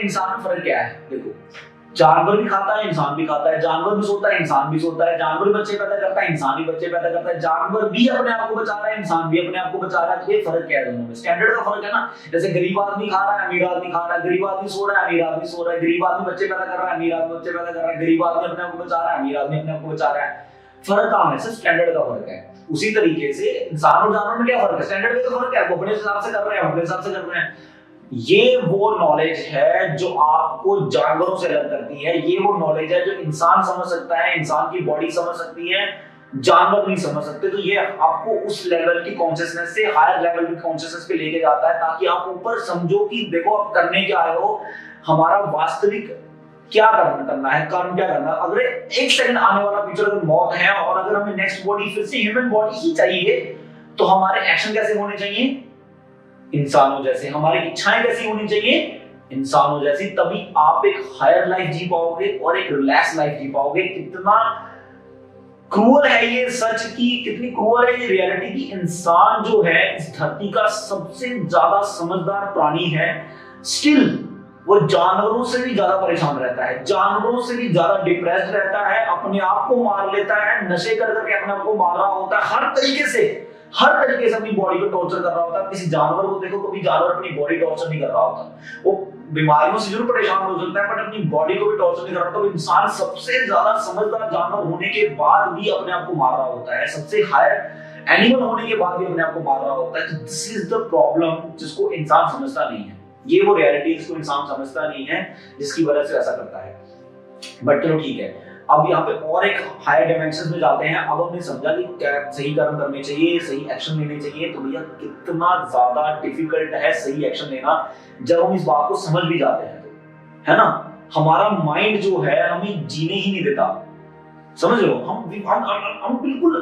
इंसान में फर्क क्या है? देखो, जानवर भी खाता है, इंसान भी खाता है, जानवर भी सोता है, इंसान भी सोता है, जानवर भी बच्चे पैदा करता है, इंसान भी बच्चे पैदा करता है, जानवर भी अपने आप को बचा रहा है, इंसान भी अपने आप को बचा रहा है। तो ये फर्क क्या है दोनों में? स्टैंडर्ड का फर्क है ना। जैसे गरीब आदमी खा रहा है, अमीर आदमी खा रहा है, गरीब आदमी सो रहा है, अमीर आदमी सो रहा है, गरीब आदमी बच्चे पैदा कर रहा है, अमीर आदमी बच्चे पैदा कर रहा है, गरीब आदमी अपने आप को बचा रहा है, अमीर आदमी अपने आप को बचा रहा है। फर्क कहाँ है? सिर्फ स्टैंडर्ड का फर्क है। उसी तरीके से इंसान और जानवर में क्या फर्क है? स्टैंडर्ड में तो फर्क है, वो अपने हिसाब से कर रहे हैं, अपने हिसाब से कर रहे हैं। ये वो नॉलेज है जो आपको जानवरों से अलग करती है। ये वो नॉलेज है जो इंसान समझ सकता है, इंसान की बॉडी समझ सकती है, जानवर नहीं समझ सकते। तो ये आपको उस लेवल की कॉन्शियसनेस से हायर लेवल की कॉन्शियसनेस पे लेके जाता है, ताकि आप ऊपर समझो कि देखो आप करने क्या आए हो, हमारा वास्तविक क्या करना है, कर्म क्या करना है। अगर एक सेकंड आने वाला फ्यूचर अगर मौत है और अगर हमें नेक्स्ट बॉडी फिर से ह्यूमन बॉडी ही चाहिए, तो हमारे एक्शन कैसे होने चाहिए? इंसानों जैसे। हमारी इच्छाएं कैसी होनी चाहिए? इंसानों जैसी। तभी आप एक हायर लाइफ जी पाओगे और एक रिलैक्स लाइफ जी पाओगे। कितना क्रूअल है ये सच की, कितनी क्रूअल है ये रियलिटी की इंसान जो है इस धरती का सबसे ज्यादा समझदार प्राणी है, स्टिल वो जानवरों से भी ज्यादा परेशान रहता है, जानवरों से भी ज्यादा डिप्रेस्ड रहता है, अपने आप को मार लेता है, नशे कर करके अपने आप को मार रहा होता है, हर तरीके से अपनी बॉडी को टॉर्चर कर रहा होता है। किसी जानवर को देखो, कभी जानवर अपनी बॉडी टॉर्चर नहीं कर रहा होता, वो बीमारियों से जरूर परेशान हो सकता है बट अपनी बॉडी को भी टॉर्चर नहीं कर रहा होता। तो इंसान सबसे ज्यादा समझदार जानवर होने के बाद भी अपने आप को मार रहा होता है, सबसे हायर एनिमल होने के बाद भी अपने आप को मार रहा होता है। तो दिस इज द प्रॉब्लम जिसको इंसान समझता नहीं है। ये वो रियलिटी जिसको इंसान समझता नहीं है, जिसकी वजह से ऐसा करता है। बट चलो ठीक है, अब यहाँ पे और एक हायर डायमेंशन में जाते हैं। अब हमने समझा कि क्या सही कर्म करने चाहिए, सही एक्शन लेने चाहिए। तो भैया कितना ज्यादा डिफिकल्ट है सही एक्शन लेना जब हम इस बात को समझ भी जाते हैं, तो है ना। हमारा माइंड जो है हमें जीने ही नहीं देता, समझ लो। हम बिल्कुल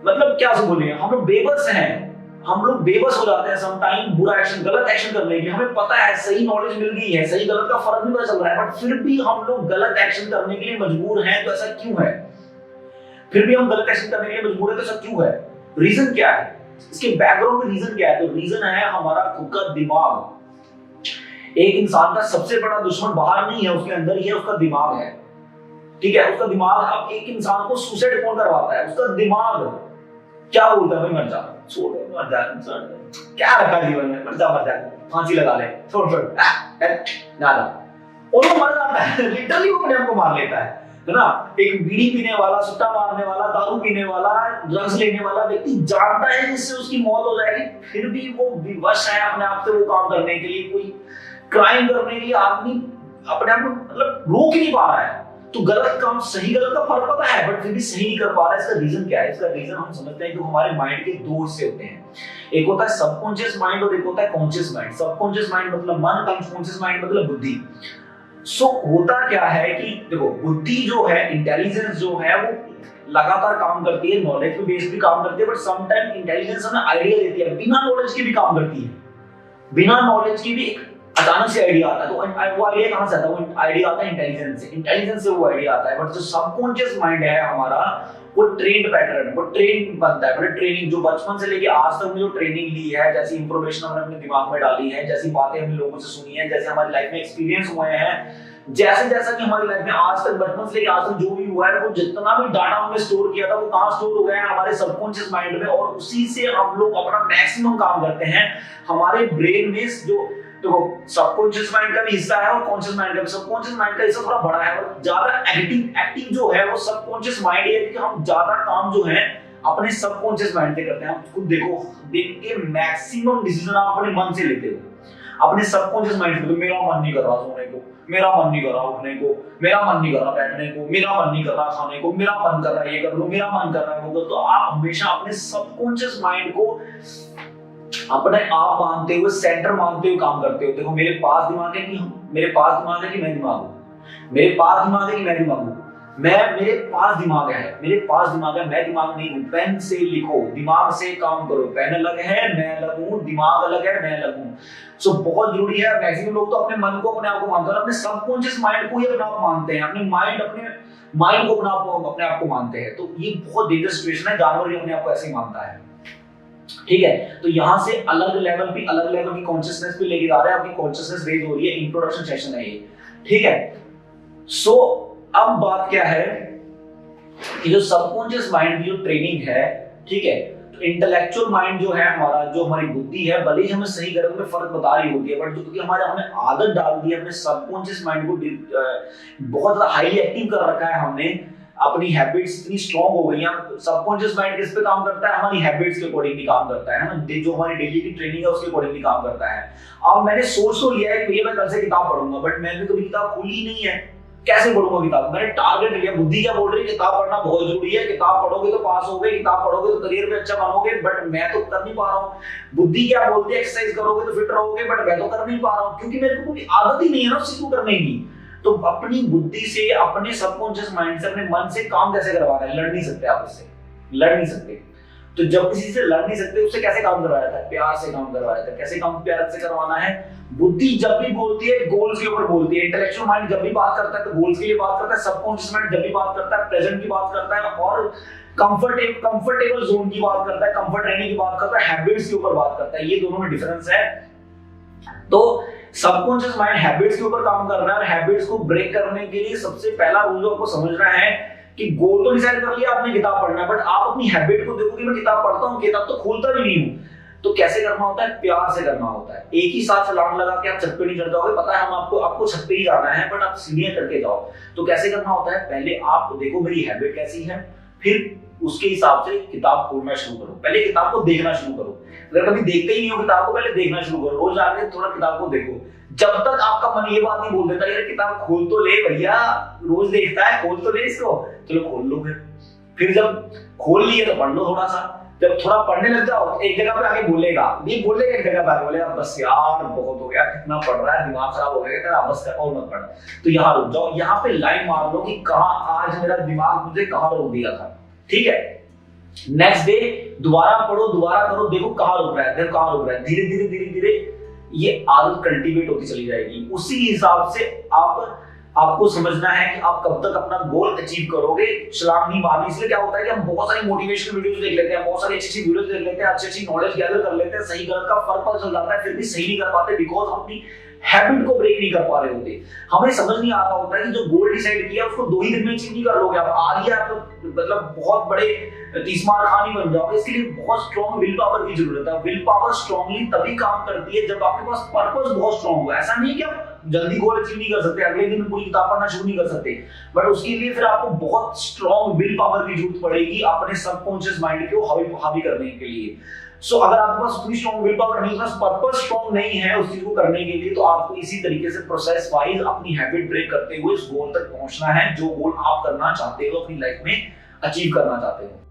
मतलब क्या से बोले, हम लोग बेबस हैं, हम लोग बेबस हो जाते हैं सम टाइम बुरा एक्शन, गलत एक्शन करने के लिए। हमें पता है, सही नॉलेज मिल गई है, सही गलत का फर्क नहीं पता चल रहा है, बट फिर भी हम लोग गलत एक्शन करने के लिए मजबूर हैं। तो ऐसा क्यों है? फिर भी हम गलत एक्शन करने के लिए मजबूर है, तो ऐसा क्यों है? रीजन क्या है? इसके बैकग्राउंड में रीजन क्या है? तो रीजन है हमारा खुद का दिमाग। एक इंसान का सबसे बड़ा दुश्मन बाहर नहीं है, उसके अंदर ही है, उसका दिमाग है। ठीक है, उसका दिमाग। अब एक इंसान को सुसाइड कौन करवाता है? उसका दिमाग। क्या बोलता है भाई, मर जा, छोड़, मर जा, क्या रखा जीवन में, मर जा, फांसी लगा ले, छोड़ ज्यादा, और वो मर जाता है। लिटरली वो अपने आप को मार लेता है ना। एक बीड़ी पीने वाला, सुट्टा मारने वाला, दारू पीने वाला, ड्रग्स लेने वाला व्यक्ति जानता है जिससे उसकी मौत हो जाएगी, फिर भी वो विवश है अपने आप से वो काम करने के लिए, कोई क्राइम करने के लिए आदमी अपने आप को मतलब रोक ही नहीं पा रहा है। तो गलत काम, सही गलत का फर्क पता है बट फिर भी सही नहीं कर पा रहा है। इसका रीजन क्या है? इसका रीजन हम समझते हैं कि हमारे माइंड के दो हिस्से होते हैं, एक होता है सबकॉन्शियस माइंड और एक होता है कॉन्शियस माइंड। सबकॉन्शियस माइंड मतलब मन, कॉन्शियस माइंड मतलब बुद्धि। सो होता क्या है कि देखो, बुद्धि जो है, इंटेलिजेंस जो है, वो लगातार काम करती है, नॉलेज पे बेस्ड भी काम करती है, बट सम टाइम इंटेलिजेंस हमें आइडिया देती है, बिना नॉलेज के भी काम करती है, बिना नॉलेज की भी अचानक से आइडिया आता है। तो वो आइडिया कहां से आता है? वो आइडिया आता है इंटेलिजेंस से, इंटेलिजेंस से वो आइडिया आता है। बट जो सबकॉन्शियस माइंड है हमारा, वो ट्रेन्ड पैटर्न, वो ट्रेन बनता है, मतलब ट्रेनिंग जो बचपन से लेके आज तक में जो ट्रेनिंग ली है, जैसी इंफॉर्मेशन हमने अपने दिमाग में डाली है, जैसी बातें हमने लोगों से सुनी है, जैसे हमारी लाइफ में एक्सपीरियंस हुए हैं, जैसे जैसा कि हमारी लाइफ में आज तक, बचपन से लेकर आज तक जो भी हुआ है, वो जितना भी डाटा हमने स्टोर किया था वो कहां स्टोर हो गया है? हमारे सबकॉन्शियस माइंड में। और उसी से हम लोग अपना मैक्सिमम काम करते हैं। हमारे ब्रेन में जो देखो, सबकॉन्शियस माइंड का भी हिस्सा है और कॉन्शियस माइंड का भी। सबकॉन्शियस माइंड का हिस्सा थोड़ा बड़ा है और ज्यादा एक्टिव जो है वो सबकॉन्शियस माइंड है, क्योंकि हम ज्यादा काम जो है अपने सबकॉन्शियस माइंड से करते हैं। आप खुद देखो, देख के मैक्सिमम डिसीजन आप अपने मन से लेते हो, अपने सबकॉन्शियस माइंड से। मेरा मन नहीं कर रहा सोने को, मेरा मन नहीं कर रहा उठने को, मेरा मन नहीं कर रहा बैठने को, मेरा मन नहीं कर रहा खाने को, मेरा मन कर रहा है ये कर लूं, मेरा मन कर रहा है वो। तो आप हमेशा अपने सबकॉन्शियस माइंड को अपने आप मानते हुए, सेंटर मानते हुए काम करते हो। देखो, मेरे पास दिमाग है कि मेरे पास दिमाग है कि मैं दिमाग हूं, मेरे पास दिमाग है कि मैं दिमाग हूं, मेरे पास दिमाग है, मेरे पास दिमाग है, मैं दिमाग नहीं हूं। पेन से लिखो, दिमाग से काम करो। पेन अलग है, मैं अलग हूं, दिमाग अलग है, मैं अलग हूं। सो बहुत जरूरी है। मैक्सिमम लोग तो अपने मन को अपने आप को मानते हैं, अपने सबकॉन्शियस माइंड को ही अपने आप मानते हैं, अपने माइंड को अपने आप को मानते हैं। तो ये बहुत डेंजरस सिचुएशन है। जानवर भी अपने आप को ऐसे ही मानता है। ठीक है, तो यहां से अलग लेवल की कॉन्शियसनेस पे लेके जा रहे हैं, आपकी कॉन्शियसनेस रेज हो रही है। इंट्रोडक्शन सेशन है ये, ठीक है। सो अब बात क्या है कि जो सबकॉन्शियस माइंड की जो ट्रेनिंग है, ठीक है, तो इंटेलेक्चुअल माइंड जो है हमारा, जो हमारी बुद्धि है, भले ही हमें सही गलत में फर्क बता रही होती है, बट जो क्योंकि हमने आदत डाल दी है, अपने सबकॉन्शियस माइंड को बहुत ज्यादा हाईली एक्टिव कर रखा है हमने, अपनी हैबिट्स इतनी स्ट्रांग हो गई हैं। सबकॉन्शियस माइंड किस पे काम करता है? हमारी हैबिट्स के अकॉर्डिंगली काम करता है ना, जो हमारी डेली की ट्रेनिंग है उसके अकॉर्डिंगली काम करता है। अब मैंने सोच तो लिया है कि भैया मैं कल से किताब पढ़ूंगा, बट मैंने कभी किताब खोली ही नहीं है, कैसे पढ़ूंगा किताब? मैंने टारगेट लिया, बुद्धि क्या बोल रही है, किताब पढ़ना बहुत जरूरी है, किताब पढ़ोगे तो पास होगे, किताब पढ़ोगे तो करियर में अच्छा बनोगे, बट मैं तो कर नहीं पा रहा हूँ। बुद्धि क्या बोलती है, एक्सरसाइज करोगे तो फिट रहोगे, बट मैं तो कर नहीं पा रहा हूँ, क्योंकि मेरे को कोई आदत ही नहीं है ना उस चीज को करने की। तो अपनी बुद्धि से, अपने सबकॉन्शियस माइंड से, अपने मन से काम कैसे करवा रहे हैं? लड़ नहीं सकते आप उससे, लड़ नहीं सकते। तो जब किसी से लड़ नहीं सकते, उससे कैसे काम करवाया था? प्यार से काम करवाया था। कैसे काम प्यार से करवाना है? बुद्धि जब भी बोलती है गोल्स के ऊपर बोलती है, इंटेलेक्चुअल माइंड जब भी बात करता है तो गोल्स के लिए बात करता है, सबकॉन्शियस माइंड जब भी बात करता है प्रेजेंट की बात करता है, और कंफर्टेबल जोन की बात करता है, कंफर्ट रहने की बात करता है, हैबिट्स के ऊपर बात करता है। ये दोनों में डिफरेंस है। तो सबकॉन्शियस माइंड हैबिट्स के ऊपर काम कर रहा है, और हैबिट्स को ब्रेक करने के लिए सबसे पहला रूल जो आपको समझना है कि गोल तो डिसाइड कर लिया आपने किताब पढ़ना, बट आप अपनी हैबिट को देखो कि मैं किताब पढ़ता हूँ, किताब तो खोलता भी नहीं हूँ। तो कैसे करना होता है? प्यार से करना होता है। एक ही साथ छलांग लगा के आप छत पे नहीं चढ़ जाओगे, पता है हम आपको छत पे ही जाना है, बट आप सीढ़ियां करके जाओ। तो कैसे करना होता है? पहले आप देखो मेरी हैबिट कैसी है, फिर उसके हिसाब से किताब खोलना शुरू करो। पहले किताब को देखना शुरू करो। अगर कभी देखते ही नहीं हो किताब को, पहले देखना शुरू करो, रोज आके थोड़ा किताब को देखो। जब तक आपका मन ये बात नहीं बोल देता यार किताब खोल तो ले भैया, रोज देखता है, खोल तो ले इसको, चलो खोल लो। फिर जब खोल लिए तो पढ़ लो थोड़ा सा। जब थोड़ा पढ़ने लग जाओ, एक जगह पे आके बोलेगा, नहीं बोलेगा, एक जगह पे आके बोलेगा बस यार बहुत हो गया, कितना पढ़ रहा है, दिमाग खराब हो गया तेरा, बस कर और मत पढ़। तो यहाँ रुक जाओ, यहाँ पे लाइन मार लो कि कहाँ आज मेरा दिमाग मुझे कहाँ रोक दिया था, ठीक है। नेक्स्ट डे दोबारा पढ़ो, दोबारा करो, देखो कहाँ रुक रहा है, देखो कहाँ रुक रहा है। धीरे धीरे धीरे धीरे ये आदत कल्टीवेट होती चली जाएगी। उसी हिसाब से आपको समझना है कि आप कब तक अपना गोल अचीव करोगे। छलांग नहीं मारनी। इसलिए क्या होता है कि हम बहुत सारी मोटिवेशनल वीडियोस देख लेते हैं, बहुत सारी अच्छी वीडियोस देख लेते हैं, अच्छी नॉलेज गैदर कर लेते हैं, सही गलत का फर्क पता चल जाता है, फिर भी सही नहीं कर पाते, बिकॉज हम अपनी हैबिट को ब्रेक नहीं कर पा रहे होते। हमें समझ नहीं आ रहा होता है कि जो गोल डिसाइड किया उसको 2 ही दिन में अचीव नहीं कर लोगे। आप आ गया तो मतलब बहुत बड़े 30 मार खानी बन जाओगे। इसके लिए बहुत स्ट्रॉन्ग विल पावर की जरूरत है। विल पावर स्ट्रांगली तभी काम करती है जब आपके पास पर्पस बहुत स्ट्रांग हो। ऐसा नहीं कि आप जल्दी गोल अचीव नहीं कर सकते, अगले दिन पूरी किताब पढ़ना शुरू नहीं कर सकते, बट उसके लिए फिर आपको बहुत स्ट्रॉन्ग विल पावर की जरूरत पड़ेगी अपने सबकॉन्शियस माइंड को हावी करने के लिए। सो अगर आपके पास उतनी स्ट्रॉन्ग विल पावर नहीं, उसका पर्पस स्ट्रॉन्ग नहीं है उस चीज को करने के लिए, तो आपको इसी तरीके से प्रोसेस वाइज अपनी हैबिट ब्रेक करते हुए उस गोल तक पहुंचना है जो गोल आप करना चाहते हो, अपनी लाइफ में अचीव करना चाहते हो।